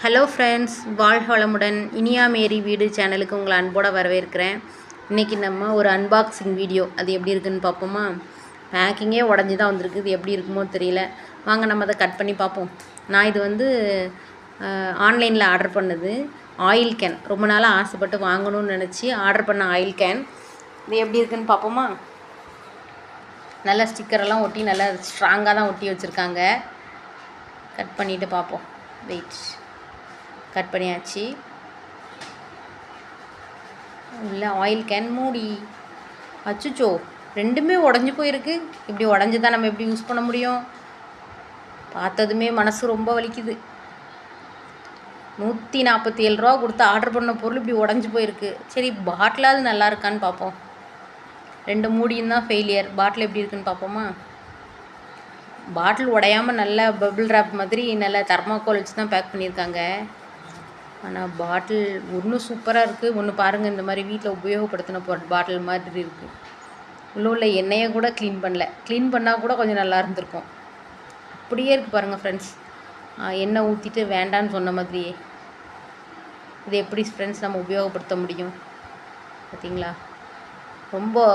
Hello friends, வாழ்க வளமுடன். இனியா மேரி வீடு சேனலுக்கு உங்களை அன்போடு வரவேற்கிறேன். இன்றைக்கி நம்ம ஒரு அன்பாக்சிங் வீடியோ, அது எப்படி இருக்குதுன்னு பார்ப்போமா? பேக்கிங்கே உடஞ்சி தான் வந்திருக்கு. இது எப்படி இருக்குமோ தெரியல. வாங்க நம்ம அதை கட் பண்ணி பார்ப்போம். நான் இது வந்து ஆன்லைனில் ஆர்டர் பண்ணது ஆயில் கேன். ரொம்ப நாளாக ஆசைப்பட்டு வாங்கணும்னு நினச்சி ஆர்டர் பண்ண ஆயில் கேன். இது எப்படி இருக்குதுன்னு பார்ப்போமா? நல்லா ஸ்டிக்கரெல்லாம் ஒட்டி நல்லா ஸ்ட்ராங்காக தான் ஒட்டி வச்சுருக்காங்க. கட் பண்ணிவிட்டு பார்ப்போம். வெயிட், கட் பண்ணியாச்சு. உள்ள ஆயில் கேன் மூடி. அச்சுச்சோ, ரெண்டுமே உடஞ்சி போயிருக்கு. இப்படி உடஞ்சி தான் நம்ம எப்படி யூஸ் பண்ண முடியும்? பார்த்ததுமே மனசு ரொம்ப வலிக்குது. 147 ரூபா கொடுத்து ஆர்டர் பண்ண பொருள் இப்படி உடஞ்சி போயிருக்கு. சரி, பாட்டிலாவது நல்லா இருக்கான்னு பார்ப்போம். 2 மூடியும் தான் ஃபெயிலியர். பாட்டில் எப்படி இருக்குன்னு பார்ப்போமா? பாட்டில் உடையாமல் நல்ல பபிள் ராப் மாதிரி நல்ல தெர்மாக்கோல் வச்சு தான் பேக் பண்ணியிருக்காங்க. ஆனால் பாட்டில் ஒன்று சூப்பராக இருக்குது, ஒன்று பாருங்கள் இந்த மாதிரி வீட்டில் உபயோகப்படுத்தின பாட்டில் மாதிரி இருக்குது. உள்ள எண்ணெயை கூட க்ளீன் பண்ணல. க்ளீன் பண்ணால் கூட கொஞ்சம் நல்லா இருந்திருக்கும். அப்படியே இருக்குது பாருங்கள் ஃப்ரெண்ட்ஸ். எண்ணெய் ஊற்றிட்டு வேண்டான்னு சொன்ன மாதிரியே. இது எப்படி ஃப்ரெண்ட்ஸ் நம்ம உபயோகப்படுத்த முடியும்? பார்த்தீங்களா, ரொம்ப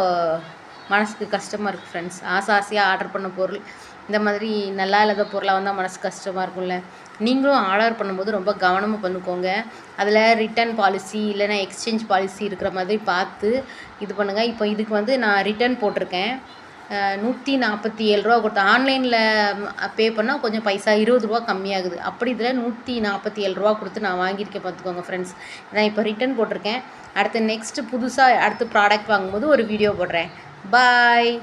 மனசுக்கு கஷ்டமாக இருக்குது ஃப்ரெண்ட்ஸ். ஆசையாக ஆர்டர் பண்ண பொருள் இந்த மாதிரி நல்லா இல்லாத பொருளாக வந்தால் மனசு கஷ்டமாக இருக்கும்ல. நீங்களும் ஆர்டர் பண்ணும்போது ரொம்ப கவனமாக பண்ணிக்கோங்க. அதில் ரிட்டர்ன் பாலிசி இல்லைன்னா எக்ஸ்சேஞ்ச் பாலிசி இருக்கிற மாதிரி பார்த்து இது பண்ணுங்கள். இப்போ இதுக்கு வந்து நான் ரிட்டர்ன் போட்டிருக்கேன். 147 ரூபா கொடுத்து ஆன்லைனில் பே பண்ணால் கொஞ்சம் பைசா 20 ரூபா கம்மியாகுது. அப்படி இதில் 147 ரூபா கொடுத்து நான் வாங்கியிருக்கேன் பார்த்துக்கோங்க ஃப்ரெண்ட்ஸ். நான் இப்போ ரிட்டர்ன் போட்டிருக்கேன். அடுத்து நெக்ஸ்ட்டு புதுசாக அடுத்து ப்ராடக்ட் வாங்கும்போது ஒரு வீடியோ போடுறேன். பாய்.